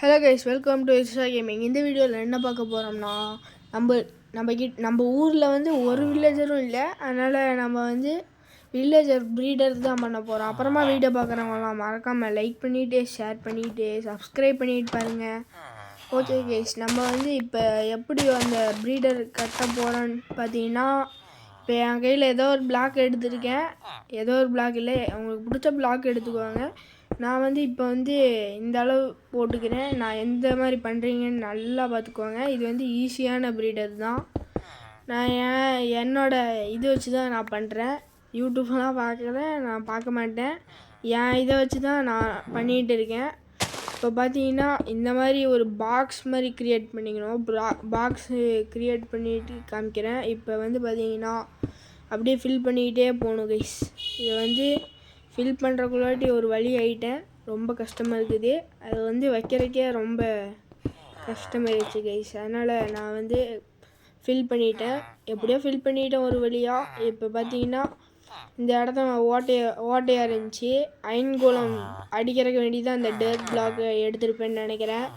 Hello guys, welcome to extra gaming. இந்த வீடியோவில் என்ன பார்க்க போகிறோம்னா, நம்ம ஊரில் வந்து ஒரு வில்லேஜரும் இல்லை. அதனால் நம்ம வந்து வில்லேஜர் ப்ரீடர் தான் பண்ண போகிறோம். அப்புறமா வீடியோ பார்க்குறவங்களாம் மறக்காமல் லைக் பண்ணிவிட்டு, ஷேர் பண்ணிவிட்டு, சப்ஸ்கிரைப் பண்ணிட்டு பாருங்கள். ஓகே கைஸ், நம்ம வந்து இப்போ எப்படி அந்த ப்ரீடர் கட்ட போகிறோன்னு பார்த்தீங்கன்னா, இப்போ என் கையில் ஏதோ ஒரு பிளாக் எடுத்துருக்கேன். ஏதோ ஒரு பிளாக் இல்லை, அவங்களுக்கு பிடிச்ச பிளாக் எடுத்துக்குவாங்க. நான் வந்து இப்போ வந்து இந்த அளவு போட்டுக்கிறேன். நான் எந்த மாதிரி பண்ணுறீங்கன்னு நல்லா பார்த்துக்குவாங்க. இது வந்து ஈஸியான ப்ரீடர் தான். நான் என்னோடய இது வச்சு தான் நான் பண்ணுறேன். யூடியூப்லாம் பார்க்குறேன், நான் பார்க்க மாட்டேன். என் இதை வச்சு தான் நான் பண்ணிகிட்டு இருக்கேன். இப்போ பார்த்தீங்கன்னா இந்த மாதிரி ஒரு பாக்ஸ் மாதிரி க்ரியேட் பண்ணிக்கணும். பாக்ஸு க்ரியேட் பண்ணிட்டு காமிக்கிறேன். இப்போ வந்து பார்த்தீங்கன்னா அப்படியே ஃபில் பண்ணிக்கிட்டே போகணும் கைஸ். இதை வந்து ஃபில் பண்ணுறக்குள்ளாட்டி ஒரு வழி ஆகிட்டேன். ரொம்ப கஷ்டமாக இருக்குது. அது வந்து வைக்கிறதுக்கே ரொம்ப கஷ்டமாயிடுச்சு கைஸ். அதனால் நான் வந்து ஃபில் பண்ணிட்டேன். எப்படியோ ஃபில் பண்ணிட்டேன் ஒரு வழியாக. இப்போ பார்த்தீங்கன்னா இந்த இடத்த ஓட்டையாக இருந்துச்சு. அயன் கோலம் அடிக்கிறதுக்கு வேண்டி தான் அந்த டர்ட் பிளாக்கை எடுத்துருப்பேன்னு நினைக்கிறேன்.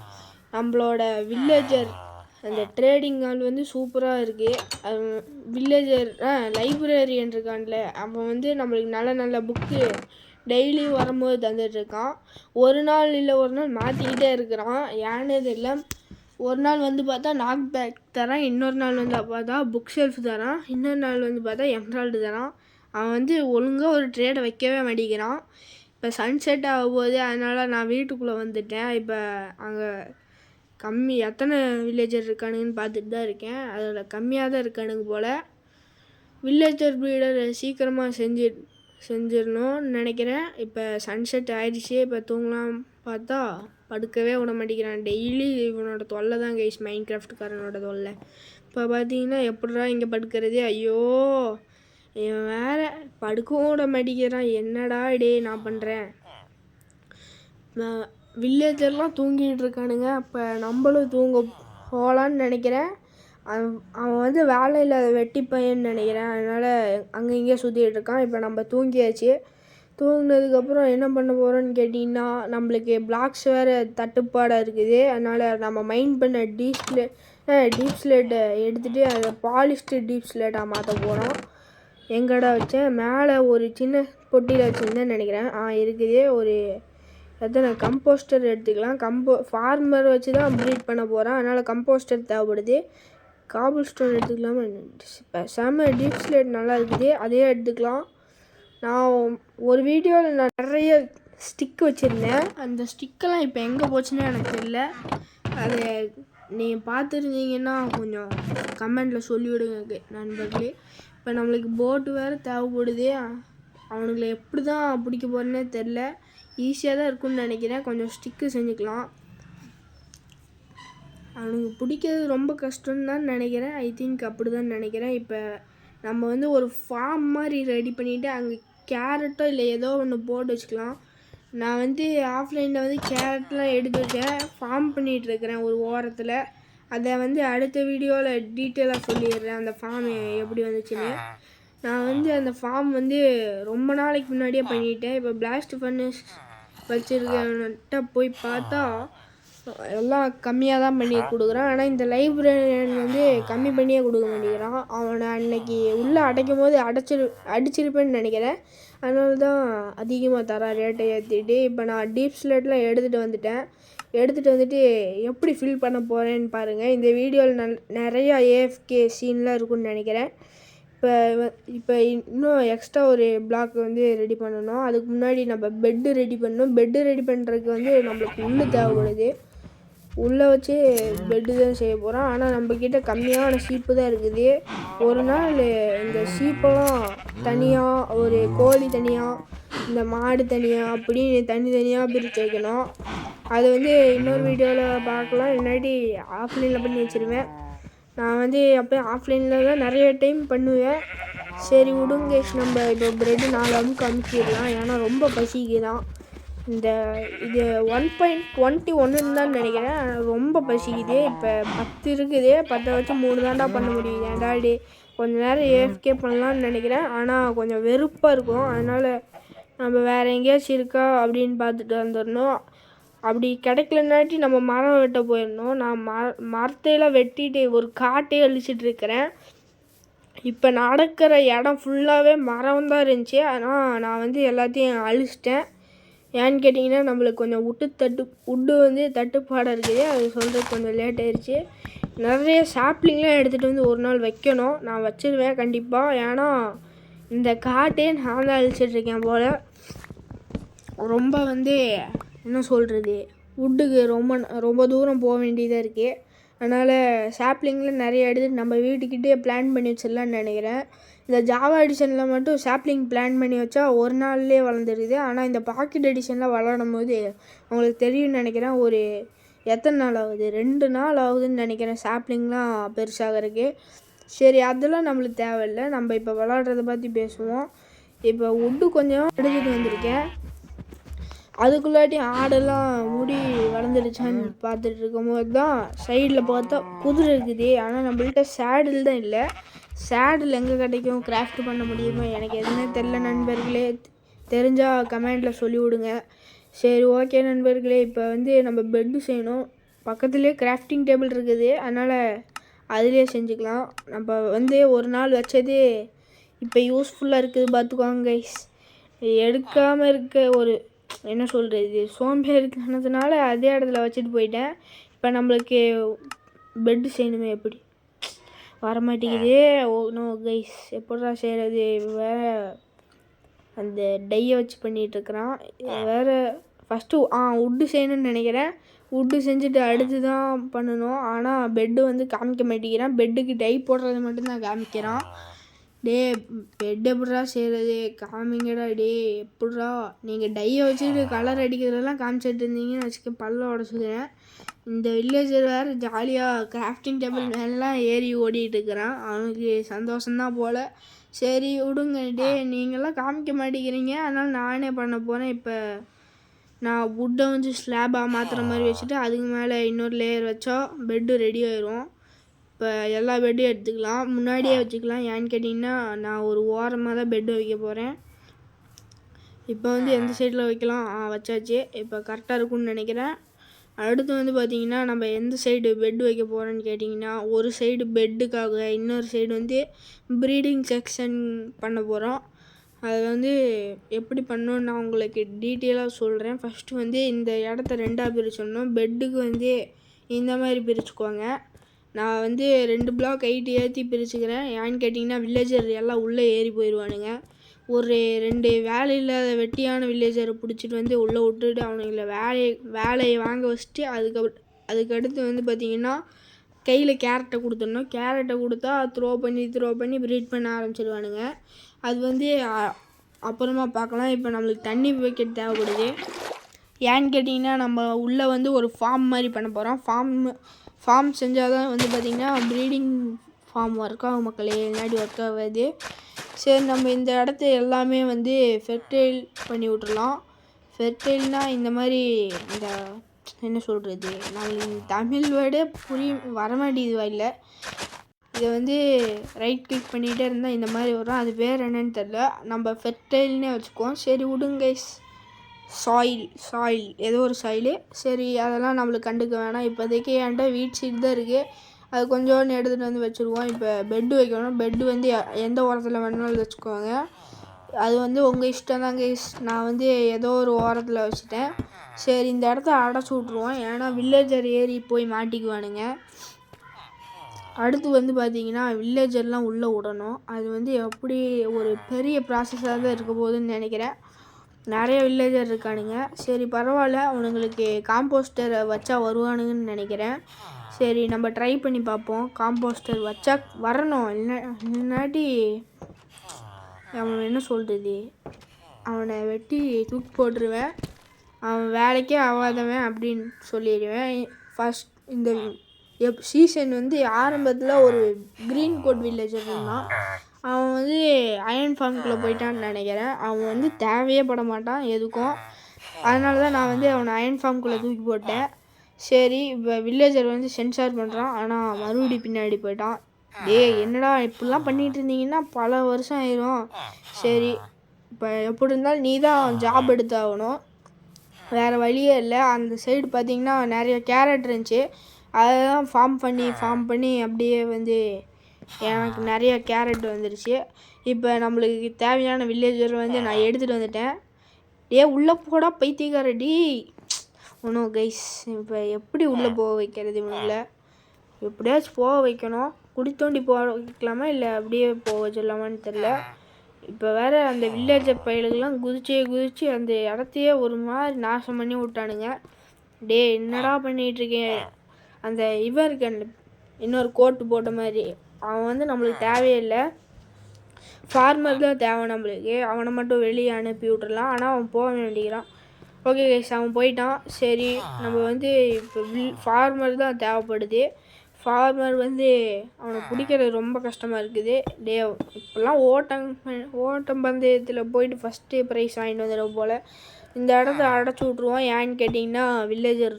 நம்மளோட வில்லேஜர் அந்த ட்ரேடிங் ஹால் வந்து சூப்பராக இருக்குது. அது வில்லேஜர் லைப்ரரியன் இருக்கான்ல, அவன் வந்து நம்மளுக்கு நல்ல நல்ல புக்கு டெய்லியும் வரும்போது தந்துட்டுருக்கான். ஒரு நாள் இல்லை ஒரு நாள் மாற்றிக்கிட்டே இருக்கிறான். ஏன்னு தெரியல. ஒரு நாள் வந்து பார்த்தா நாக் பேக் தரான், இன்னொரு நாள் வந்து பார்த்தா புக் ஷெல்ஃப் தரான், இன்னொரு நாள் வந்து பார்த்தா எம்ராய்டு தரான். அவன் வந்து ஒழுங்காக ஒரு ட்ரேடை வைக்கவே மாட்டேங்கிறான். இப்போ சன்செட் ஆகும்போது அதனால் நான் வீட்டுக்குள்ளே வந்துட்டேன். இப்போ அங்கே எத்தனை வில்லேஜர் இருக்கானுங்கன்னு பார்த்துட்டு தான் இருக்கேன். அதில் கம்மியாக தான் இருக்கானுங்க போல். வில்லேஜர் ப்ரீடர் சீக்கிரமாக செஞ்சிடணும்னு நினைக்கிறேன். இப்போ சன்செட் ஆயிடுச்சு. இப்போ தூங்கலாம் பார்த்தா படுக்கவே விட மாட்டேங்கிறான். டெய்லி இவனோட தொல்லை தான் கைஸ், மைண்ட் கிராஃப்ட்காரனோட தொல்லை. இப்போ பார்த்தீங்கன்னா எப்படிடா இங்கே படுக்கிறதே, ஐயோ இவன் வேறு படுக்கவும் விட மாட்டேங்கிறான். என்னடா டே நான் பண்ணுறேன். வில்லேஜர்லாம் தூங்கிட்டு இருக்கானுங்க. அப்போ நம்மளும் தூங்க போகலான்னு நினைக்கிறேன். அவன் வந்து வேலையில் வெட்டி பையன்னு நினைக்கிறேன். அதனால் அங்கே இங்கேயே சுற்றிட்டு இருக்கான். இப்போ நம்ம தூங்கியாச்சு. தூங்கினதுக்கப்புறம் என்ன பண்ண போகிறோன்னு கேட்டிங்கன்னா, நம்மளுக்கு பிளாக்ஸ் வேறு தட்டுப்பாடாக இருக்குது. அதனால் நம்ம மைண்ட் பண்ண டீப் ஸ்லேட்டை எடுத்துகிட்டு அதை பாலிஸ்டு டீப் ஸ்லேட்டாக மாற்ற போகிறோம். எங்கடா வச்சேன், மேலே ஒரு சின்ன பொட்டியில் வச்சுருந்தேன்னு நினைக்கிறேன். இருக்குது ஒரு எத்தனை கம்போஸ்டர் எடுத்துக்கலாம். ஃபார்மர் வச்சு தான் ப்ரீட் பண்ண போகிறேன். அதனால் கம்போஸ்டர் தேவைப்படுது. காபிள் ஸ்டோன் எடுத்துக்கலாமா? செம்ம டீப் ஸ்லேட் நல்லா இருக்குது, அதே எடுத்துக்கலாம். நான் ஒரு வீடியோவில் நான் நிறைய ஸ்டிக் வச்சுருந்தேன். அந்த ஸ்டிக்கெல்லாம் இப்போ எங்கே போச்சுன்னு எனக்கு தெரியல. அதை நீங்கள் பார்த்துருந்தீங்கன்னா கொஞ்சம் கமெண்டில் சொல்லிவிடுங்க நண்பர்களே. இப்போ நம்மளுக்கு போட்டு வேறு தேவைப்படுது. அவனுங்களை எப்படி தான் பிடிக்க போகிறேன்னே தெரில. ஈஸியாக தான் இருக்குன்னு நினைக்கிறேன். கொஞ்சம் ஸ்டிக்கு செஞ்சுக்கலாம். அவனுக்கு பிடிக்கிறது ரொம்ப கஷ்டம்னு தான் நினைக்கிறேன். ஐ திங்க் அப்படி தான் நினைக்கிறேன். இப்போ நம்ம வந்து ஒரு ஃபார்ம் மாதிரி ரெடி பண்ணிவிட்டு அங்கே கேரட்டோ இல்லை ஏதோ ஒன்று போட்டு வச்சுக்கலாம். நான் வந்து ஆஃப்லைனில் வந்து கேரட்லாம் எடுத்து வச்சேன், ஃபார்ம் பண்ணிகிட்ருக்கிறேன் ஒரு ஓரத்தில். அதை வந்து அடுத்த வீடியோவில் டீட்டெயிலாக சொல்லிடுறேன் அந்த ஃபார்ம் எப்படி வந்துச்சுன்னு. நான் வந்து அந்த ஃபார்ம் வந்து ரொம்ப நாளைக்கு முன்னாடியே பண்ணிட்டேன். இப்போ பிளாஸ்ட் ஃபர்னஸ் வச்சுருக்கன்ட்ட போய் பார்த்தா எல்லாம் கம்மியாக தான் பண்ணி கொடுக்குறான். ஆனால் இந்த லைப்ரரியன் வந்து கம்மி பண்ணியே கொடுக்க மாட்டேங்கிறான். அவனை அன்னைக்கு உள்ளே அடைக்கும் போது அடிச்சிருப்பேன்னு நினைக்கிறேன். அதனால தான் அதிகமாக தரான் ரேட்டை ஏற்றிட்டு. இப்போ நான் டீப் ஸ்லேட்லாம் எடுத்துகிட்டு வந்துட்டு எப்படி ஃபில் பண்ண போகிறேன்னு பாருங்கள். இந்த வீடியோவில் நிறையா ஏஎஃப்கே சீன்லாம் இருக்குன்னு நினைக்கிறேன். இப்போ இன்னும் எக்ஸ்ட்ரா ஒரு பிளாக் வந்து ரெடி பண்ணணும். அதுக்கு முன்னாடி நம்ம பெட்டு ரெடி பண்ணணும். பெட்டு ரெடி பண்ணுறதுக்கு வந்து நம்மளுக்கு உள்ளே தேவைப்படுது. உள்ளே வச்சு பெட்டு தான் செய்ய போகிறோம். ஆனால் நம்மக்கிட்ட கம்மியான சீப்பு தான் இருக்குது. ஒரு நாள் இந்த சீப்பெல்லாம் தனியாக, ஒரு கோழி தனியாக, இந்த மாடு தனியாக, அப்படி தனித்தனியாக பிரித்து வைக்கணும். அது வந்து இன்னொரு வீடியோவில் பார்க்கலாம். இல்லாட்டி ஆஃப்லைனில் பண்ணி வச்சுருவேன். நான் வந்து அப்போ ஆஃப்லைனில் தான் நிறைய டைம் பண்ணுவேன். சரி விடுங்க, நம்ம இப்போ ப்ரெட்டு 4 அமுக்கு அமுக்கிடலாம். ஏன்னா ரொம்ப பசிக்குதான். இது 1.21 தான் நினைக்கிறேன். ரொம்ப பசிக்குது. இப்போ 10 இருக்குது. 10 வச்சு 3 தாண்டா பண்ண முடியுது. ஏன்டாடி கொஞ்சம் நேரம் ஏஎஃப்கே பண்ணலான்னு நினைக்கிறேன். ஆனால் கொஞ்சம் வெறுப்பாக இருக்கும். அதனால் நம்ம வேறு எங்கேயாச்சும் இருக்கா அப்படின்னு பார்த்துட்டு வந்துடணும். அப்படி கிடைக்கலனாட்டி நம்ம மரம் வெட்ட போயிடணும். நான் மரத்தையெல்லாம் வெட்டிட்டு ஒரு காட்டையே அழிச்சிட்ருக்கிறேன். இப்போ நடக்கிற இடம் ஃபுல்லாகவே மரம் தான் இருந்துச்சு. ஆனால் நான் வந்து எல்லாத்தையும் அழிச்சிட்டேன். ஏன்னு கேட்டிங்கன்னா நம்மளுக்கு கொஞ்சம் உட்டு வந்து தட்டுப்பாடாக இருக்குது. அது சொல்கிறது கொஞ்சம் லேட் ஆயிடுச்சு. நிறைய சாப்ளிங்லாம் எடுத்துகிட்டு வந்து ஒரு நாள் வைக்கணும். நான் வச்சிருவேன் கண்டிப்பாக. ஏன்னா இந்த காட்டையே நான் தான் அழிச்சிட்ருக்கேன் போல். ரொம்ப வந்து என்ன சொல்கிறது, உட்டுக்கு ரொம்ப தூரம் போக வேண்டியதாக இருக்குது. அதனால் சாப்ளிங்கில் நிறைய எடுத்து நம்ம வீட்டுக்கிட்டே பிளான் பண்ணி வச்சிடலான்னு நினைக்கிறேன். இந்த ஜாவா எடிஷனில் மட்டும் சாப்ளிங் பிளான் பண்ணி வச்சா ஒரு நாள்லேயே வளர்ந்துருது. ஆனால் இந்த பாக்கெட் எடிஷனில் வளரும் போது உங்களுக்கு தெரியும்னு நினைக்கிறேன், ஒரு எத்தனை நாள் ஆகுது, 2 நாள் ஆகுதுன்னு நினைக்கிறேன் சாப்ளிங்லாம் பெருசாகிறதுக்கு. சரி, அதெல்லாம் நம்மளுக்கு தேவையில்லை. நம்ம இப்போ விளாட்றத பற்றி பேசுவோம். இப்போ உட்டு கொஞ்சம் எடுத்துகிட்டு வந்திருக்கேன். அதுக்குள்ளாட்டி ஆடெல்லாம் முடி வளர்ந்துடுச்சான்னு பார்த்துட்டு இருக்கும்போது தான் சைடில் பார்த்தா குதிரை இருக்குது. ஆனால் நம்மள்கிட்ட சேடில் தான் இல்லை. சேடில் எங்கே கிடைக்கும், கிராஃப்ட் பண்ண முடியுமா, எனக்கு எதுவுமே தெரில நண்பர்களே. தெரிஞ்சால் கமெண்டில் சொல்லிவிடுங்க. சரி, ஓகே நண்பர்களே. இப்போ வந்து நம்ம பெட்டு செய்யணும். பக்கத்துலேயே கிராஃப்டிங் டேபிள் இருக்குது. அதனால் அதிலே செஞ்சுக்கலாம். நம்ம வந்து ஒரு நாள் வச்சது இப்போ யூஸ்ஃபுல்லாக இருக்குது பார்த்துக்கோங்க கைஸ். எடுக்காமல் இருக்க ஒரு என்ன சொல்கிறது, சோம்பேறித்தனத்தினால அதே இடத்துல வச்சுட்டு போயிட்டேன். இப்போ நம்மளுக்கு பெட்டு செய்யணுமே, எப்படி வரமாட்டேங்குது. நோ கைஸ், எப்படா செய்கிறது, வேறு அந்த டையை வச்சு பண்ணிகிட்ருக்குறான். வேறு ஃபஸ்ட்டு உட்டு செய்யணும்னு நினைக்கிறேன். உட்டு செஞ்சுட்டு அடுத்து தான் பண்ணணும். ஆனால் பெட்டு வந்து காமிக்க மாட்டேங்கிறான். பெட்டுக்கு டை போடுறது மட்டும்தான் காமிக்கிறான். டே, பெட் எப்படா செய்கிறது, காமிங்கடா. டே, எப்படா நீங்கள் டையை வச்சுட்டு கலர் அடிக்கிறதெல்லாம் காமிச்சிட்டு இருந்தீங்கன்னு வச்சுக்க பல்ல உடச்சுக்கிறேன். இந்த வில்லேஜர் வேறு ஜாலியாக கிராஃப்டிங் டேபிள் மேலாம் ஏறி ஓடிட்டு இருக்கிறான். அவனுக்கு சந்தோஷம்தான் போல். சரி விடுங்க. டே, நீங்களாம் காமிக்க மாட்டேங்கிறீங்க, அதனால் நானே பண்ண போகிறேன். இப்போ நான் வுட்டை வந்து ஸ்லாபாக மாற்றுற மாதிரி வச்சுட்டு அதுக்கு மேலே இன்னொரு லேயர் வச்சா பெட்டு ரெடி ஆயிரும். இப்போ எல்லா பெட்டும் எடுத்துக்கலாம், முன்னாடியே வச்சுக்கலாம். ஏன்னு கேட்டிங்கன்னா நான் ஒரு ஓரமாக தான் பெட்டு வைக்க போகிறேன். இப்போ வந்து எந்த சைடில் வைக்கலாம், வச்சாச்சு. இப்போ கரெக்டாக இருக்கும்னு நினைக்கிறேன். அடுத்து வந்து பார்த்திங்கன்னா நம்ம எந்த சைடு பெட்டு வைக்க போகிறோன்னு கேட்டிங்கன்னா, ஒரு சைடு பெட்டுக்காக, இன்னொரு சைடு வந்து ப்ரீடிங் செக்ஷன் பண்ண போகிறோம். அதை வந்து எப்படி பண்ணணும்னு நான் உங்களுக்கு டீட்டெயிலாக சொல்கிறேன். ஃபஸ்ட்டு வந்து இந்த இடத்த 2ஆக பிரிச்சிடணும். பெட்டுக்கு வந்து இந்த மாதிரி பிரிச்சுக்கோங்க. நான் வந்து 2 பிளாக் ஹைட் ஏற்றி பிரிச்சுக்கிறேன். ஏன்னு கேட்டிங்கன்னா வில்லேஜர் எல்லாம் உள்ளே ஏறி போயிடுவானுங்க. ஒரு 2 வேலை இல்லாத வெட்டியான வில்லேஜரை பிடிச்சிட்டு வந்து உள்ளே விட்டுட்டு அவனுங்களை வேலையை வாங்க வச்சுட்டு அதுக்கடுத்து வந்து பார்த்திங்கன்னா கையில் கேரட்டை கொடுத்துடணும். கேரட்டை கொடுத்தா த்ரோ பண்ணி ப்ரீட் பண்ண ஆரம்பிச்சிடுவானுங்க. அது வந்து அப்புறமா பார்க்கலாம். இப்போ நம்மளுக்கு தண்ணி பக்கெட் தேவைப்படுது. ஏன்னு கேட்டிங்கன்னா நம்ம உள்ளே வந்து ஒரு ஃபார்ம் மாதிரி பண்ண போகிறோம். ஃபார்ம் செஞ்சால் தான் வந்து பார்த்திங்கன்னா ப்ரீடிங் ஃபார்ம் ஒர்க் ஆகும் மக்களே, இல்லாட்டி ஒர்க் ஆகாது. சரி, நம்ம இந்த இடத்த எல்லாமே வந்து ஃபெர்டைல் பண்ணி விட்றலாம். ஃபெர்டைல்னால் இந்த மாதிரி இந்த என்ன சொல்கிறது, நம்மளுக்கு தமிழ் வேர்டே வரமாட்டேங்குது வாயில். இதை வந்து ரைட் கிளிக் பண்ணிகிட்டே இருந்தால் இந்த மாதிரி வரும். அது பேர் என்னன்னு தெரில, நம்ம ஃபெர்டைல்னே வச்சுக்குவோம். சரி விடுங்க கைஸ். சாயில் ஏதோ ஒரு சாயிலு. சரி, அதெல்லாம் நம்மளுக்கு கண்டுக்க வேணாம். இப்போதைக்கு என்கிட்ட வீட் சீட் தான் இருக்குது. அது கொஞ்சோன்னு எடுத்துகிட்டு வந்து வச்சுருவோம். இப்போ பெட்டு வைக்கணும். பெட்டு வந்து எந்த ஓரத்தில் வேணுனாலும் வச்சுக்கோங்க. அது வந்து உங்கள் இஷ்டம் தான் கைஸ். நான் வந்து ஏதோ ஒரு ஓரத்தில் வச்சுட்டேன். சரி, இந்த இடத்த அடைச்சி விட்ருவோம். ஏன்னா வில்லேஜர் ஏறி போய் மாட்டிக்குவானுங்க. அடுத்து வந்து பார்த்திங்கன்னா வில்லேஜர்லாம் உள்ளே விடணும். அது வந்து எப்படி ஒரு பெரிய ப்ராசஸாக தான் இருக்க போகுதுன்னு நினைக்கிறேன். நிறைய வில்லேஜர் இருக்கானுங்க. சரி, பரவாயில்ல, அவனுங்களுக்கு காம்போஸ்டரை வச்சா வருவானுங்கன்னு நினைக்கிறேன். சரி, நம்ம ட்ரை பண்ணி பார்ப்போம். காம்போஸ்டர் வச்சா வரணும், இல்லாட்டி அவன் என்ன சொல்கிறது, அவனை வெட்டி தூக்கி போட்டுருவேன். அவன் வேலைக்கே ஆகாதவன் அப்படின்னு சொல்லிடுவேன். ஃபஸ்ட் இந்த சீசன் வந்து ஆரம்பத்தில் ஒரு க்ரீன் கோட் வில்லேஜர் இருந்தான். அவன் வந்து அயன் ஃபார்முக்குள்ளே போயிட்டான்னு நினைக்கிறேன். அவன் வந்து தேவையே பட மாட்டான் எதுக்கும். அதனால தான் நான் வந்து அவனை அயன் ஃபார்முக்குள்ளே தூக்கி போட்டேன். சரி, இப்போ வில்லேஜர் வந்து சென்சார் பண்ணுறான். ஆனால் மறுபடி பின்னாடி போயிட்டான். என்னடா இப்படிலாம் பண்ணிகிட்டு இருந்தீங்கன்னா பல வருஷம் ஆயிரும். சரி, இப்போ எப்படி இருந்தாலும் நீ தான் ஜாப் எடுத்தாகணும். வேறு வழியே இல்லை. அந்த சைடு பார்த்திங்கன்னா நிறைய கேரட் இருந்துச்சு. அதை தான் ஃபார்ம் பண்ணி அப்படியே வந்து எனக்கு நிறைய கேரட் வந்துருச்சு. இப்போ நம்மளுக்கு தேவையான வில்லேஜர் வந்து நான் எடுத்துகிட்டு வந்துட்டேன். உள்ளே போடா பைத்தியக்காரடி. ஒன்றும் கைஸ், இப்போ எப்படி உள்ளே போக வைக்கிறது இவனுங்களை? எப்படியாச்சும் போக வைக்கணும். குடித்தோண்டி போக வைக்கலாமா இல்லை அப்படியே போக வச்சிடலாமான்னு தெரில. இப்போ வேறு அந்த வில்லேஜர் பயலுக்கெல்லாம் குதிச்சு அந்த இடத்தையே ஒரு மாதிரி நாசம் பண்ணி விட்டானுங்க. என்னடா பண்ணிகிட்ருக்கேன்? அந்த இவன் இருக்க இன்னொரு கோட்டு போட்ட மாதிரி அவன் வந்து நம்மளுக்கு தேவையில்லை. ஃபார்மர் தான் தேவை நம்மளுக்கு. அவனை மட்டும் வெளியே அனுப்பி விட்டுடலாம். ஆனால் அவன் போக வேண்டிக்கிறான். ஓகே கைஸ், அவன் போயிட்டான். சரி, நம்ம வந்து இப்போ ஃபார்மர் தான் தேவைப்படுது. ஃபார்மர் வந்து அவனை பிடிக்கிறது ரொம்ப கஷ்டமாக இருக்குது. இப்போல்லாம் ஓட்டம் பந்தயத்தில் போயிட்டு ஃபஸ்ட்டு ப்ரைஸ் வாங்கிட்டு வந்துடும் போல். இந்த இடத்த அடைச்சி விட்ருவோம். ஏன்னு கேட்டிங்கன்னா வில்லேஜர்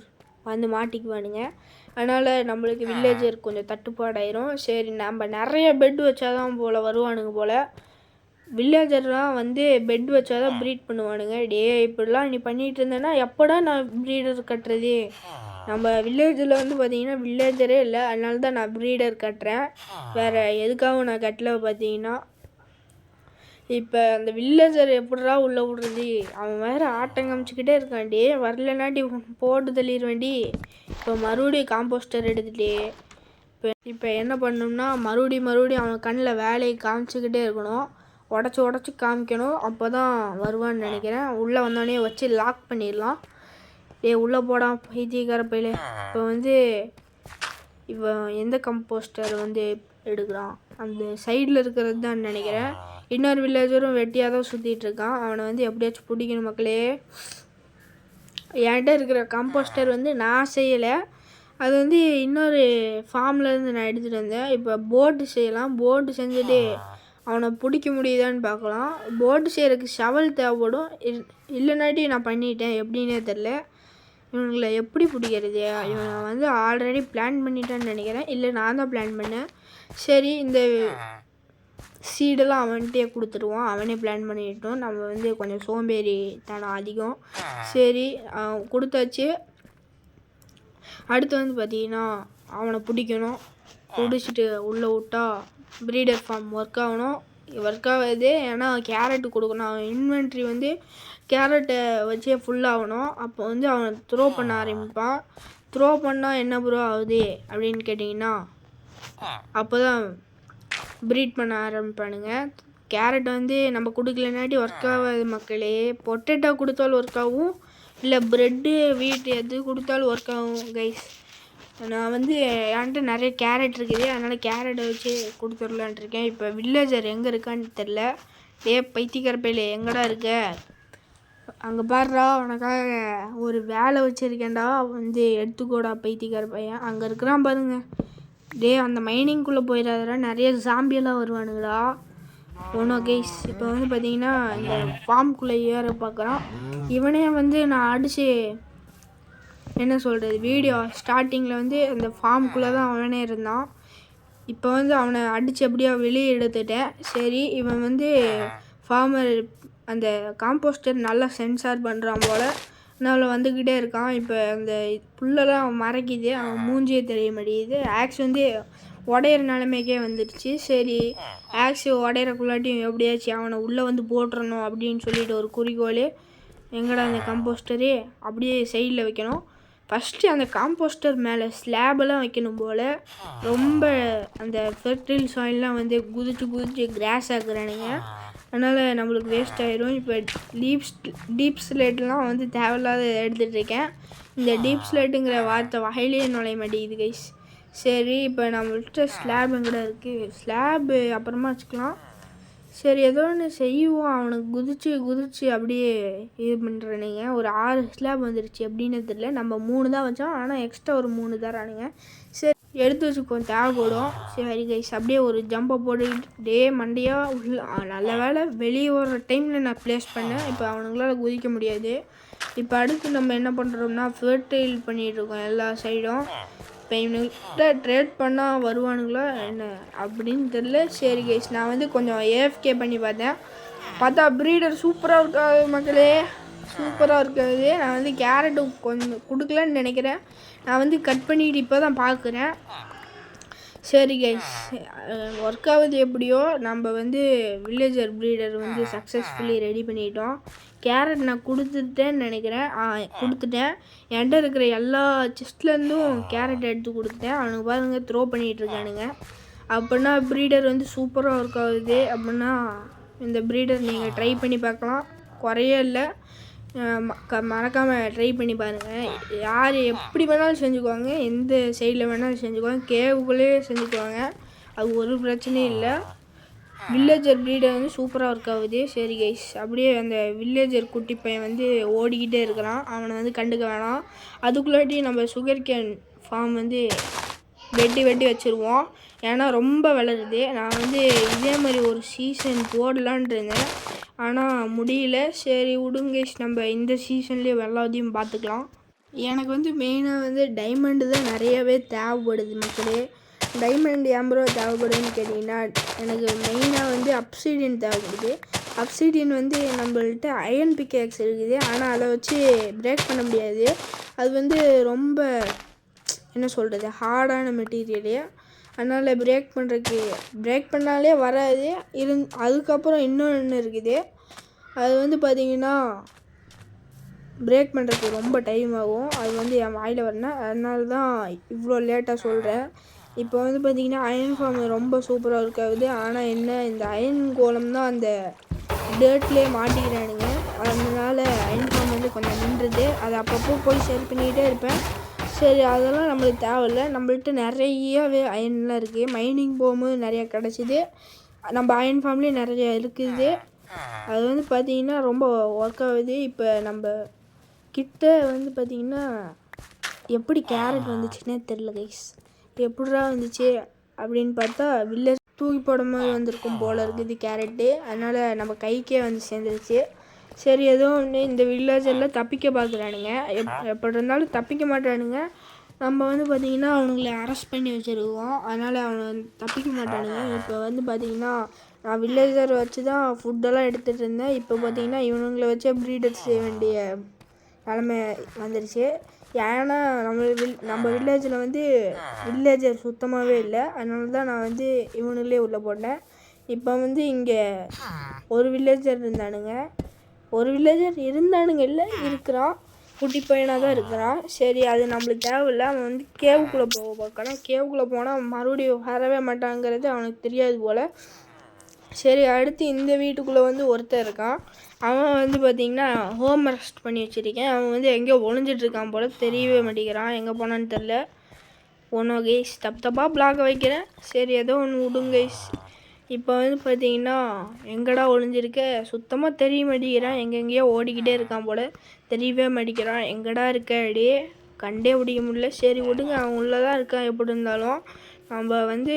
வந்து மாட்டிக்குவானுங்க. அதனால் நம்மளுக்கு வில்லேஜர் கொஞ்சம் தட்டுப்பாடாயிரும். சரி, நம்ம நிறைய பெட் வச்சாதான் போல் வருவானுங்க போல். வில்லேஜர்லாம் வந்து பெட் வச்சாதான் ப்ரீட் பண்ணுவானுங்க. இப்படிலாம் நீ பண்ணிகிட்டு இருந்தேன்னா எப்போடா நான் ப்ரீடர் கட்டுறது? நம்ம வில்லேஜில் வந்து பார்த்திங்கன்னா வில்லேஜரே இல்லை. அதனால தான் நான் ப்ரீடர் கட்டுறேன். வேறு எதுக்காகவும் நான் கட்டல. பார்த்தீங்கன்னா இப்போ அந்த வில்லேஜர் எப்படிடா உள்ளே விட்றது? அவன் வேறு ஆட்டம் காமிச்சிக்கிட்டே இருக்காண்டி. வரலனாட்டி போட்டு தள்ளிடுவேண்டி. இப்போ மறுபடியும் காம்போஸ்டர் எடுத்துகிட்டே இப்போ என்ன பண்ணணும்னா மறுபடியும் அவன் கண்ணில் வேலையை காமிச்சிக்கிட்டே இருக்கணும். உடச்சி காமிக்கணும். அப்போ தான் வருவான்னு நினைக்கிறேன். உள்ளே வந்தோடனே வச்சு லாக் பண்ணிடலாம். உள்ளே போடா பைத்தியக்கார பையில. இப்போ வந்து எந்த கம்போஸ்டர் வந்து எடுக்கிறான்? அந்த சைடில் இருக்கிறது தான் நினைக்கிறேன். இன்னொரு வில்லேஜரும் வெட்டியாக தான் சுற்றிட்டுருக்கான். அவனை வந்து எப்படியாச்சும் பிடிக்கணும் மக்களே. என்கிட்ட இருக்கிற கம்போஸ்டர் வந்து நான் செய்யலை. அது வந்து இன்னொரு ஃபார்ம்லேருந்து நான் எடுத்துகிட்டு வந்தேன். இப்போ போட்டு செய்யலாம். போட்டு செஞ்சுட்டு அவனை பிடிக்க முடியுதான்னு பார்க்கலாம். போட்டு செய்கிறதுக்கு ஷவல் தேவைப்படும். இல்லைனாட்டி நான் பண்ணிட்டேன். எப்படின்னே தெரில. இவங்களை எப்படி பிடிக்கிறது? இவனை வந்து ஆல்ரெடி பிளான் பண்ணிட்டான்னு நினைக்கிறேன். இல்லை, நான் தான் பிளான் பண்ணேன். சரி, இந்த சீடெல்லாம் அவன்கிட்டே கொடுத்துருவோம். அவனே பிளான் பண்ணிட்டோம். நம்ம வந்து கொஞ்சம் சோம்பேறி தனம் அதிகம். சரி, கொடுத்தாச்சு. அடுத்து வந்து பார்த்திங்கன்னா அவனை பிடிக்கணும். பிடிச்சிட்டு உள்ளே விட்டா ப்ரீடர் ஃபார்ம் ஒர்க் ஆகுது. ஏன்னா கேரட்டு கொடுக்கணும். அவன் இன்வென்ட்ரி வந்து கேரட்டை வச்சே ஃபுல்லாகணும். அப்போ வந்து அவன் த்ரோ பண்ண ஆரம்பிப்பான். த்ரோ பண்ணால் என்ன ப்ரோ ஆகுது அப்படின்னு கேட்டிங்கன்னா அப்போ தான் ப்ரீட் பண்ண ஆரம்பிப்பானுங்க. கேரட் வந்து நம்ம கொடுக்கலனாட்டி ஒர்க் ஆகாது மக்களே. பொட்டேட்டோ கொடுத்தாலும் ஒர்க் ஆகும். இல்லை ப்ரெட்டு வீட்டு எது கொடுத்தாலும் ஒர்க் ஆகும் கைஸ். நான் வந்து என்கிட்ட நிறைய கேரட் இருக்குது. அதனால் கேரட்டை வச்சு கொடுத்துடலான் இருக்கேன். இப்போ வில்லேஜர் எங்கே இருக்கான்னு தெரில. பைத்தியக்கார பையில எங்கடா இருக்க? அங்கே பாடுறா, உனக்காக ஒரு வேலை வச்சுருக்கேன்டா, வந்து எடுத்துக்கோடா பைத்தியக்கார பையன். அங்கே இருக்கிறான் பாருங்க. அந்த மைனிங்குள்ளே போயிடாதடா, நிறைய ஜாம்பியெல்லாம் வருவானுங்களா. ஒன்றும் கைஸ், இப்போ வந்து பார்த்திங்கன்னா இந்த ஃபார்ம்குள்ளே ஏற பார்க்குறான். இவனே வந்து நான் அடித்து என்ன சொல்கிறது, வீடியோ ஸ்டார்டிங்கில் வந்து அந்த ஃபார்ம்குள்ளே தான் அவனே இருந்தான். இப்போ வந்து அவனை அடித்து எப்படியோ வெளியே எடுத்துட்டேன். சரி, இவன் வந்து ஃபார்மர் அந்த காம்போஸ்டர் நல்லா சென்சார் பண்ணுறான் போல். அதனால் வந்துக்கிட்டே இருக்கான். இப்போ அந்த புல்லெல்லாம் மறைக்குது. அவன் மூஞ்சியே தெரிய மாட்டேங்குது. ஆக்ஸ் வந்து உடையிற நிலைமைக்கே வந்துடுச்சு. சரி, ஆக்ஸ் உடையிறக்குள்ளாட்டியும் எப்படியாச்சும் அவனை உள்ளே வந்து போட்டுறணும் அப்படின்னு சொல்லிட்டு ஒரு குறிக்கோள். எங்கடா அந்த காம்போஸ்டரு? அப்படியே சைடில் வைக்கணும். ஃபஸ்ட்டு அந்த காம்போஸ்டர் மேலே ஸ்லாபெல்லாம் வைக்கணும் போல். ரொம்ப அந்த ஃபெர்டைல் சாயிலெலாம் வந்து குதிச்சு கிராஸ் ஆக்குறானுங்க. அதனால் நம்மளுக்கு வேஸ்ட் ஆகிரும். இப்போ டீப் ஸ்லேட்லாம் வந்து தேவையில்லாத எடுத்துகிட்ருக்கேன். இந்த டீப் ஸ்லேட்டுங்கிற வார்த்தை வகையிலேயே நுழைய மாட்டேங்குது கைஸ். சரி, இப்போ நம்மள்கிட்ட ஸ்லாப் எங்கட இருக்குது? ஸ்லாபு அப்புறமா வச்சுக்கலாம். சரி, ஏதோ ஒன்று செய்வோம். அவனுக்கு குதிச்சு அப்படியே இது பண்ணுறானுங்க. ஒரு 6 ஸ்லாப் வந்துருச்சு. எப்படின்னு தெரியல. நம்ம 3 தான் வச்சோம். ஆனால் எக்ஸ்ட்ரா ஒரு 3 தரானுங்க. சரி, எடுத்து வச்சுக்கோம், தேவைப்படும். சரி கைஸ், அப்படியே ஒரு ஜம்பை போட்டுக்கிட்டு மண்டையாக உள்ள. நல்ல வேலை வெளியே வர டைமில் நான் ப்ளேஸ் பண்ணேன். இப்போ அவனுங்களால குதிக்க முடியாது. இப்போ அடுத்து நம்ம என்ன பண்ணுறோம்னா ஃபெர்டைல் பண்ணிகிட்ருக்கோம் எல்லா சைடும். இப்போ இவனுக்கிட்ட ட்ரேட் பண்ணால் வருவானுங்களா என்ன அப்படின்னு தெரில. சரி கைஸ், நான் வந்து கொஞ்சம் ஏஎஃப்கே பண்ணி பார்த்தா ப்ரீடர் சூப்பராக இருக்கா மக்களே. சூப்பராக இருக்காது. நான் வந்து கேரட்டு கொஞ்சம் கொடுக்கலன்னு நினைக்கிறேன். நான் வந்து கட் பண்ணிட்டு இப்போ தான் பார்க்குறேன். சரி கைஸ், ஒர்க் ஆகுது எப்படியோ. நம்ம வந்து வில்லேஜர் ப்ரீடர் வந்து சக்ஸஸ்ஃபுல்லி ரெடி பண்ணிட்டோம். கேரட் நான் கொடுத்துட்டேன்னு நினைக்கிறேன். கொடுத்துட்டேன். என்கிட்ட இருக்கிற எல்லா செஸ்ட்லேருந்தும் கேரட் எடுத்து கொடுத்துட்டேன். அவனுக்கு பாருங்கள் த்ரோ பண்ணிகிட்ருக்கானுங்க. அப்படின்னா ப்ரீடர் வந்து சூப்பராக ஒர்க் ஆகுது. அப்படின்னா இந்த ப்ரீடர் நீங்கள் ட்ரை பண்ணி பார்க்கலாம், குறையே இல்லை. மறக்காமல் ட்ரை பண்ணி பாருங்கள். யார் எப்படி வேணாலும் செஞ்சுக்குவாங்க, எந்த சைடில் வேணாலும் செஞ்சுக்குவாங்க, கேவுக்குள்ளே செஞ்சுக்குவாங்க. அது ஒரு பிரச்சனையும் இல்லை. வில்லேஜர் ப்ரீடர் வந்து சூப்பராக ஒர்க் ஆகுது. சரி கைஸ், அப்படியே அந்த வில்லேஜர் குட்டி பையன் வந்து ஓடிக்கிட்டே இருக்கிறான். அவனை வந்து கண்டுக்க வேணாம். அதுக்குள்ளாட்டி நம்ம சுகர் கேன் ஃபார்ம் வந்து வெட்டி வச்சுருவோம். ஏன்னா ரொம்ப வளருது. நான் வந்து இதே மாதிரி ஒரு சீசன் போடலான் இருந்தேன், ஆனால் முடியல. சரி விடுங்க, நம்ம இந்த சீசன்லேயே எல்லாத்தையும் பார்த்துக்கலாம். எனக்கு வந்து மெயினாக வந்து டைமண்டு தான் நிறையவே தேவைப்படுது மக்களே. டைமண்ட் ஏன் ப்ரோ தேவைப்படுதுன்னு கேட்டிங்கன்னா, எனக்கு மெயினாக வந்து அப்சிடியன் தேவைப்படுது. அப்சிடியன் வந்து நம்மள்கிட்ட அயன் பிக்கேக்ஸ் இருக்குது, ஆனால் அதை வச்சு பிரேக் பண்ண முடியாது. அது வந்து ரொம்ப என்ன சொல்கிறது, ஹார்டான மெட்டீரியலு. அதனால் பிரேக் பண்ணாலே வராது. அதுக்கப்புறம் இன்னொன்று இருக்குது, அது வந்து பார்த்திங்கன்னா பிரேக் பண்ணுறதுக்கு ரொம்ப டைம் ஆகும். அது வந்து என் வாயில் வரணும், அதனால தான் இவ்வளோ லேட்டாக சொல்கிறேன். இப்போ வந்து பார்த்திங்கன்னா அயன் ஃபார்ம் ரொம்ப சூப்பராக இருக்காது. ஆனால் என்ன, இந்த அயன் கோலம் தான் அந்த டேர்ட்லேயே மாட்டிக்கிறானுங்க. அதனால் அயன் ஃபார்ம் வந்து கொஞ்சம் நின்றுது. அதை அப்பப்போ போய் சரி பண்ணிக்கிட்டே இருப்பேன். சரி, அதெல்லாம் நம்மளுக்கு தேவையில்லை. நம்மள்கிட்ட நிறையவே அயன்லாம் இருக்குது. மைனிங் போகும்போது நிறையா கிடச்சிது. நம்ம அயன் ஃபார்ம்லேயே நிறையா இருக்குது. அது வந்து பார்த்திங்கன்னா ரொம்ப ஒர்க் ஆகுது. இப்போ நம்ம கிட்ட வந்து பார்த்திங்கன்னா எப்படி கேரட் வந்துச்சுன்னே தெரில கைஸ். எப்படிடா வந்துச்சு அப்படின்னு பார்த்தா வில்லேஜ் தூக்கி போடும்போது வந்திருக்கும் போல் இருக்குது கேரட்டு. அதனால் நம்ம கைக்கே வந்து சேர்ந்துருச்சு. சரி, ஏதோ ஒன்று இந்த வில்லேஜெல்லாம் தப்பிக்க பார்க்குறானுங்க. எப்படி இருந்தாலும் தப்பிக்க மாட்டானுங்க. நம்ம வந்து பார்த்திங்கன்னா அவனுங்களை அரெஸ்ட் பண்ணி வச்சுருக்கோம். அதனால் அவனை தப்பிக்க மாட்டானுங்க. இப்போ வந்து பார்த்திங்கன்னா நான் வில்லேஜர் வச்சு தான் ஃபுட்டெல்லாம் எடுத்துகிட்டு இருந்தேன். இப்போ பார்த்திங்கன்னா இவனுங்களை வச்சே ப்ரீடர் செய்ய வேண்டிய நிலமை வந்துடுச்சு. ஏன்னா நம்ம வில்லேஜில் வந்து வில்லேஜர் சுத்தமாகவே இல்லை. அதனால தான் நான் வந்து இவனுங்களே உள்ளே போட்டேன். இப்போ வந்து இங்கே ஒரு வில்லேஜர் இல்லை இருக்கிறான், குட்டி பையனாக தான் இருக்கிறான். சரி, அது நம்மளுக்கு தேவையில்லை. அவன் வந்து கேவுக்குள்ளே போக பார்க்கணும். கேவுக்குள்ளே போனால் மறுபடியும் வரவே மாட்டாங்கிறது அவனுக்கு தெரியாது போல். சரி, அடுத்து இந்த வீட்டுக்குள்ளே வந்து ஒருத்தர் இருக்கான். அவன் வந்து பார்த்திங்கன்னா ஹோம் அரெஸ்ட் பண்ணி வச்சுருக்கேன். அவன் வந்து எங்கேயோ ஒளிஞ்சிட்ருக்கான் போல், தெரியவே மாட்டேங்கிறான், எங்கே போனான்னு தெரில. ஒன்றும் கைஸ் தப்பாக பிளாக் வைக்கிறேன். சரி, ஏதோ ஒன்று விடுங்க கைஸ். இப்போ வந்து பார்த்திங்கன்னா எங்கடா ஒளிஞ்சிருக்க, சுத்தமாக தெரிய மாட்டேங்கிறான். எங்கெங்கேயோ ஓடிக்கிட்டே இருக்கான் போல், தெரியவே மாட்டேங்கிறான். எங்கடா இருக்க அப்படியே கண்டே பிடிக்க முடியல. சரி விடுங்க, அவன் உள்ளே தான் இருக்கான். எப்படி இருந்தாலும் நம்ம வந்து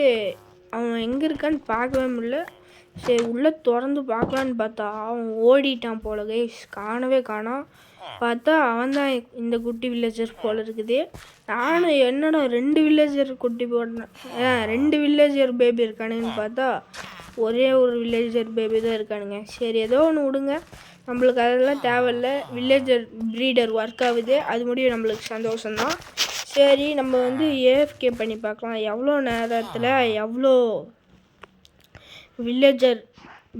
அவன் எங்கே இருக்கான்னு பார்க்கவே முடியல. சரி, உள்ளே திறந்து பார்க்கலான்னு பார்த்தா அவன் ஓடிட்டான் போல கைஸ். காணவே காணோம். பார்த்தா அவன் தான் இந்த குட்டி வில்லேஜர் போல் இருக்குது. நானும் என்னடா 2 வில்லேஜர் குட்டி போட்டேன், 2 வில்லேஜர் பேபி இருக்கானுங்கன்னு பார்த்தா ஒரே ஒரு வில்லேஜர் பேபி தான் இருக்கானுங்க. சரி, ஏதோ ஒன்று விடுங்க, நம்மளுக்கு அதெல்லாம் தேவையில்லை. வில்லேஜர் ப்ரீடர் ஒர்க் ஆகுது, அது முடியும் நம்மளுக்கு சந்தோஷம்தான். சரி, நம்ம வந்து ஏஎஃப்கே பண்ணி பார்க்கலாம் எவ்வளோ நேரத்தில் எவ்வளோ வில்லேஜர்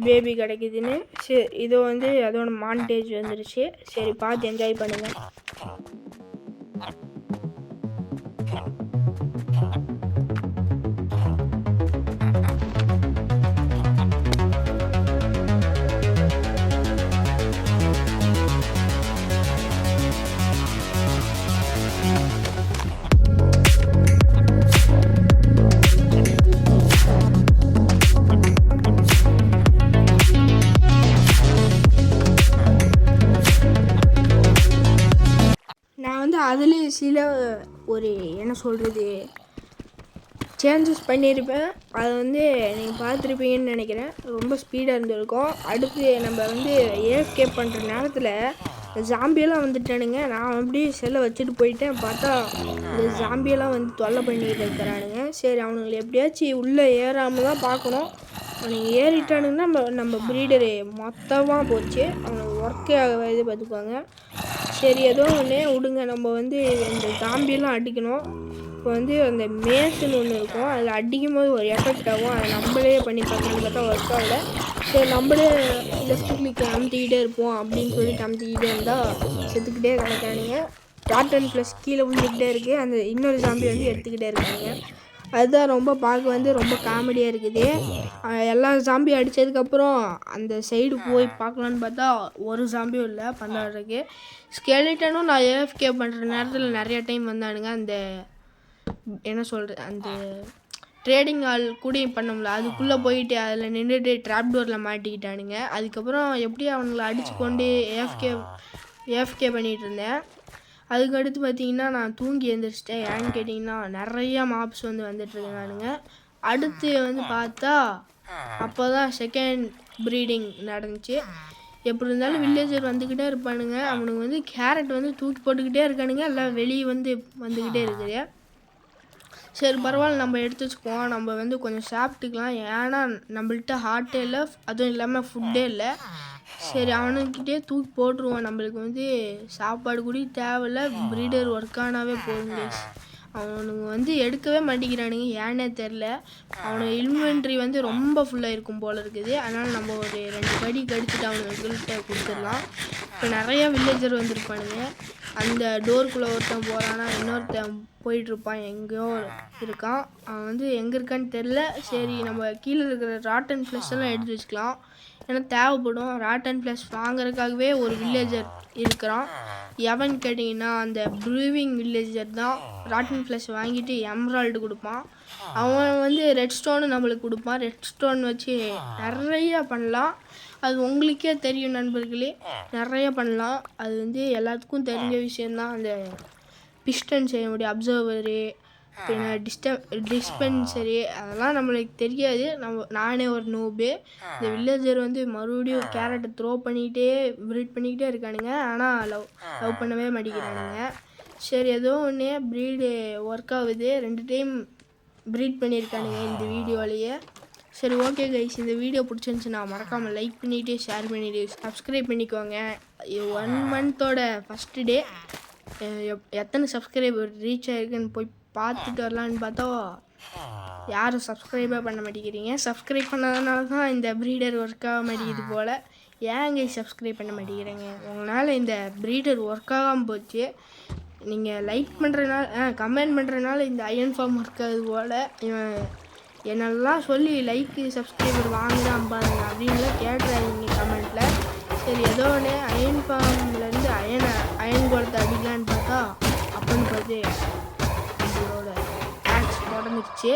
பேபி கிடைக்குதுன்னு. சரி, இது வந்து அதோட மாண்டேஜ் வந்துருச்சு. சரி, பார்த்து என்ஜாய் பண்ணுங்கள். அதுலேயே சில ஒரு என்ன சொல்கிறது சேஞ்சஸ் பண்ணியிருப்பேன். அதை வந்து நீங்கள் பார்த்துருப்பீங்கன்னு நினைக்கிறேன். ரொம்ப ஸ்பீடாக இருந்திருக்கும். அடுத்து நம்ம வந்து ஏஎஃப்கே பண்ணுற நேரத்தில் ஜாம்பியெல்லாம் வந்துட்டானுங்க. நான் அப்படியே செல்லை வச்சுட்டு போயிட்டேன். பார்த்தா இந்த ஜாம்பியெல்லாம் வந்து தொல்லை பண்ணிட்டு இருக்கிறானுங்க. சரி, அவனுங்களை எப்படியாச்சும் உள்ளே ஏறாமல் தான் பார்க்கணும். அவனுங்க ஏறிட்டானுங்கன்னா நம்ம ப்ரீடரு மொத்தமாக போச்சு. அவனுக்கு ஒர்க்கே ஆகாது பார்த்துக்குவாங்க. சரி ஏதோ ஒன்று விடுங்க. நம்ம வந்து இந்த ஜாம்பியெல்லாம் அடிக்கணும். இப்போ வந்து அந்த மேஸ்ன்னு ஒன்று இருக்கும். அதில் அடிக்கும் போது ஒரு எஃபெக்ட் ஆகும். அதை நம்மளே பண்ணி பார்க்கலான்னு பார்த்தா ஒர்க் ஆகலை. சரி நம்மளே லெஃப்ட் கிளிக் அமுத்திக்கிட்டே இருப்போம் அப்படின்னு சொல்லிட்டு அமுத்திக்கிட்டே இருந்தால் செத்துக்கிட்டே கிடக்கானுங்க. ராட்டன் ப்ளஸ் கீழே விழுந்துக்கிட்டே இருக்குது. அந்த இன்னொரு ஜாம்பி வந்து எடுத்துக்கிட்டே இருக்காங்க. அதுதான் ரொம்ப பார்க்க வந்து ரொம்ப காமெடியாக இருக்குது. எல்லா ஜாம்பி அடித்ததுக்கப்புறம் அந்த சைடு போய் பார்க்கலான்னு பார்த்தா ஒரு ஜாம்பியும் இல்லை பந்தாடுறதுக்கு. ஸ்கெலிட்டனும் நான் ஏஎஃப்கே பண்ணுற நேரத்தில் நிறைய டைம் வந்தானுங்க. அந்த என்ன சொல்கிறது, அந்த ட்ரேடிங் ஆள் கூடயும் பண்ணோம்ல, அதுக்குள்ளே போயிட்டு அதில் நின்றுட்டு ட்ராப் டோரில் மாட்டிக்கிட்டானுங்க. அதுக்கப்புறம் எப்படி அவனுங்களை அடித்து கொண்டு ஏஎஃப்கே பண்ணிகிட்டு இருந்தேன். அதுக்கடுத்து பார்த்தீங்கன்னா நான் தூங்கி எழுந்திரிச்சிட்டேன். ஏன்னு கேட்டிங்கன்னா நிறையா மாப்ஸ் வந்து வந்துட்டுருக்கானுங்க. அடுத்து வந்து பார்த்தா அப்போ தான் செகண்ட் ப்ரீடிங் நடந்துச்சு. எப்படி இருந்தாலும் வில்லேஜர் வந்துக்கிட்டே இருப்பானுங்க. அவனுக்கு வந்து கேரட் வந்து தூக்கி போட்டுக்கிட்டே இருக்கானுங்க. எல்லாம் வெளியே வந்துக்கிட்டே இருக்குது. சரி பரவாயில்ல, நம்ம எடுத்து வச்சுக்குவோம். நம்ம வந்து கொஞ்சம் சாப்பிட்டுக்கலாம். ஏன்னா நம்மள்கிட்ட ஹார்ட்டே இல்லை, அதுவும் இல்லாமல் ஃபுட்டே இல்லை. சரி அவனுக்கிட்டே தூக்கி போட்டுருவோம். நம்மளுக்கு வந்து சாப்பாடு கூட தேவையில்லை, ப்ரீடர் ஒர்க் ஆனாவே போதுங்க. அவனுங்க வந்து எடுக்கவே மாட்டேங்கிறானுங்க, ஏன்னே தெரில. அவனுக்கு இன்வென்ட்ரி வந்து ரொம்ப ஃபுல்லாக இருக்கும் போல் இருக்குது. அதனால் நம்ம ஒரு 2 கடி கடிச்சிட்டு அவனுங்கள்கிட்ட கொடுத்துடலாம். இப்போ நிறையா வில்லேஜர் வந்துருப்பானுங்க. அந்த டோருக்குள்ளே ஒருத்தன் போகிறான்னா இன்னொருத்தன் போயிட்டுருப்பான், எங்கேயோ இருக்கான். அவன் வந்து எங்கே இருக்கான்னு தெரில. சரி நம்ம கீழே இருக்கிற ராட்டன் ஃப்ளஷ் எல்லாம் எடுத்து வச்சுக்கலாம், ஏன்னா தேவைப்படும். ராட்டன் ஃப்ளஷ் வாங்குறதுக்காகவே ஒரு வில்லேஜர் இருக்கிறான். எவன் கேட்டிங்கன்னா அந்த ப்ரூவிங் வில்லேஜர் தான். ராட்டன் ஃப்ளஷ் வாங்கிட்டு எம்ரால்டு கொடுப்பான். அவன் வந்து ரெட் ஸ்டோனு நம்மளுக்கு கொடுப்பான். ரெட் ஸ்டோன் வச்சு நிறையா பண்ணலாம். அது உங்களுக்கே தெரியும் நண்பர்களே, நிறைய பண்ணலாம். அது வந்து எல்லாத்துக்கும் தெரிஞ்ச விஷயந்தான். அந்த பிஸ்டன் செய்ய முடியும், அப்சர்வரு, பின்ன டிஸ்பென்சரி, அதெல்லாம் நம்மளுக்கு தெரியாது. நானே ஒரு நோபு. இந்த வில்லேஜர் வந்து மறுபடியும் கேரட்டை த்ரோ பண்ணிக்கிட்டே ப்ரீட் பண்ணிக்கிட்டே இருக்கானுங்க. ஆனால் லவ் பண்ணவே மாட்டேங்கிறானுங்க. சரி ஏதோ ஒன்று ப்ரீடு ஒர்க் ஆகுது. 2 டைம் ப்ரீட் பண்ணியிருக்கானுங்க இந்த வீடியோலேயே. சரி ஓகே கைஸ், இந்த வீடியோ பிடிச்சிருந்துச்சுன்னா மறக்காமல் லைக் பண்ணிவிட்டு ஷேர் பண்ணிவிட்டு சப்ஸ்கிரைப் பண்ணிக்கோங்க. 1 மந்தோட ஃபஸ்ட்டு டே எத்தனை சப்ஸ்கிரைபர் ரீச் ஆகிருக்குன்னு போய் பார்த்துட்டு வரலான்னு பார்த்தா யாரும் சப்ஸ்கிரைபே பண்ண மாட்டேங்கிறீங்க. சப்ஸ்கிரைப் பண்ணதுனால தான் இந்த ப்ரீடர் ஒர்க் ஆக மாட்டேங்குது போல். ஏங்க சப்ஸ்கிரைப் பண்ண மாட்டேங்கிறீங்க? உங்களால் இந்த ப்ரீடர் ஒர்க் ஆகாமல் போச்சு. நீங்கள் லைக் பண்ணுறதுனால கமெண்ட் பண்ணுறதுனால இந்த அயன் ஃபார்ம் ஒர்க் ஆகுது போல். என்னெல்லாம் சொல்லி லைக்கு சப்ஸ்கிரைபர் வாங்குதான் பாருங்க அப்படின்லாம் கேட்டுறாங்க கமெண்ட்டில். சரி ஏதோ ஒன்று அயன் ஃபார்ம்லேருந்து அயன் கோலத்தை அடிக்கலான்னு பார்த்தா அப்போன்னு பார்த்து நம்மளோட ஆக்ஸ் தொடர்ந்துருச்சு.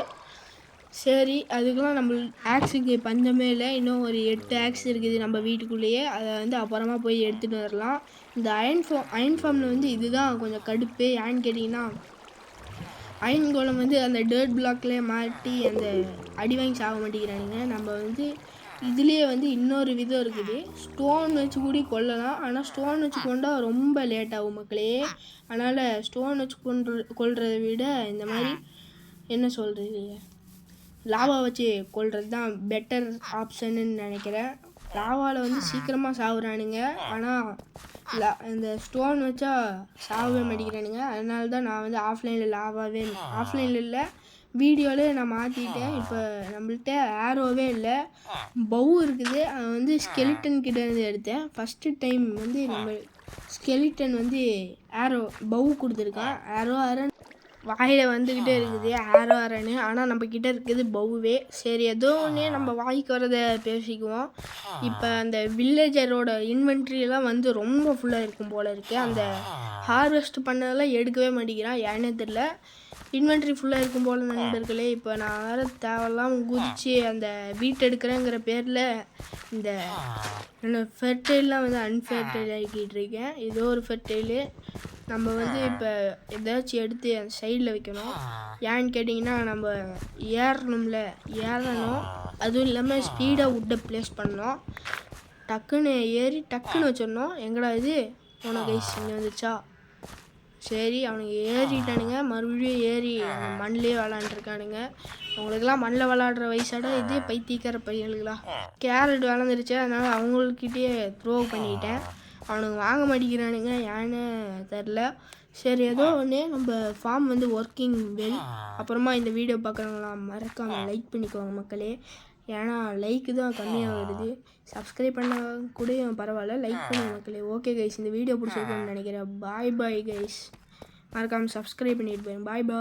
சரி அதுக்கெலாம் நம்ம ஆக்ஸுக்கு பஞ்சமே இல்லை. இன்னும் ஒரு 8 ஆக்ஸ் இருக்குது நம்ம வீட்டுக்குள்ளேயே. அதை வந்து அப்புறமா போய் எடுத்துகிட்டு வரலாம். இந்த அயன் ஃபார்மில் வந்து இதுதான் கொஞ்சம் கடுப்பு. ஏன்னு கேட்டிங்கன்னா அயன் கோலம் வந்து அந்த டர்ட் பிளாக்லேயே மாட்டி அந்த அடி வாங்கி சாக மாட்டேங்கிறானுங்க. நம்ம வந்து இதுலேயே வந்து இன்னொரு விதம் இருக்குது, ஸ்டோன் வச்சு கூட கொல்லலாம். ஆனால் ஸ்டோன் வச்சு கொண்டால் ரொம்ப லேட் ஆகும் மக்களே. அதனால் ஸ்டோன் வச்சு கொல்றதை விட இந்த மாதிரி என்ன சொல்கிறது, லாவா வச்சு கொல்றது தான் பெட்டர் ஆப்ஷன்னு நினைக்கிறேன். லாவாவில் வந்து சீக்கிரமாக சாகுறானுங்க, ஆனால் இந்த ஸ்டோன் வச்சா சாகவே மாட்டேங்கிறானுங்க. அதனால தான் நான் வந்து ஆஃப்லைனில் இல்லை வீடியோவில் நான் மாற்றிட்டேன். இப்போ நம்மள்கிட்ட ஆரோவே இல்லை, பவு இருக்குது. அது வந்து ஸ்கெலிட்டன் கிட்ட இருந்து எடுத்தேன். ஃபஸ்ட்டு டைம் வந்து நம்ம ஸ்கெலிட்டன் வந்து பவு கொடுத்துருக்கான். ஆரன் வாயில் வந்துக்கிட்டே இருக்குது, ஆரன்னு. ஆனால் நம்மக்கிட்ட இருக்குது பவுவே. சரி ஏதோ ஒன்று நம்ம வாய்க்கு வரதை பேசிக்குவோம். இப்போ அந்த வில்லேஜரோட இன்வென்ட்ரியெல்லாம் வந்து ரொம்ப ஃபுல்லாக இருக்கும் போல் இருக்குது. அந்த ஹார்வெஸ்ட் பண்ணதெல்லாம் எடுக்கவே மாட்டேங்கிறான், ஏன்னே தெரில. இன்வென்ட்ரி ஃபுல்லாக இருக்கும் போல் நண்பர்களே. இப்போ நான் வேறு தேவையெல்லாம் குதிச்சு அந்த வீட்டு எடுக்கிறேங்கிற பேரில் இந்த ஃபெர்டைல்லாம் வந்து அன்ஃபெர்டைல் ஆகிக்கிட்டு இருக்கேன். ஏதோ ஒரு ஃபெர்டைலு நம்ம வந்து இப்போ ஏதாச்சும் எடுத்து அந்த சைடில் வைக்கணும். ஏன்னு கேட்டிங்கன்னா நம்ம ஏறணும். அதுவும் இல்லாமல் ஸ்பீடாக வுட்டை ப்ளேஸ் பண்ணணும். டக்குன்னு ஏறி டக்குன்னு வச்சிடணும். எங்கடா இது போன கைஸ் இங்கே வந்துச்சா? சரி அவனுங்க ஏறிட்டானுங்க, மறுபடியும் ஏறி மண்ணிலே விளாண்டுருக்கானுங்க. அவங்களுக்கெல்லாம் மண்ணில் விளாடுற வயசாடா இது, பைத்தியக்கார பையலுங்களா. கேரட் வளர்ந்துருச்சு, அதனால் அவங்கக்கிட்டே த்ரோ பண்ணிட்டேன். அவனுங்க வாங்க மாட்டேங்கிறானுங்க, ஏன்னு தெரில. சரி ஏதோ ஒன்று நம்ம ஃபார்ம் வந்து ஒர்க்கிங் வெல். அப்புறமா இந்த வீடியோ பார்க்குறவங்களாம் மறக்காமல் லைக் பண்ணிக்குவாங்க மக்களே. ஏன்னா லைக்கு தான் கம்மியாக வருது. சப்ஸ்கிரைப் பண்ணால் கூட பரவாயில்ல, லைக் பண்ணுங்க மக்களே. ஓகே கைஸ், இந்த வீடியோ பிடிச்சிருக்குன்னு நினைக்கிறேன். பாய் பாய் கைஸ். மறக்காமல் சப்ஸ்கிரைப் பண்ணிட்டு போயிருங்க. பாய் பாய்.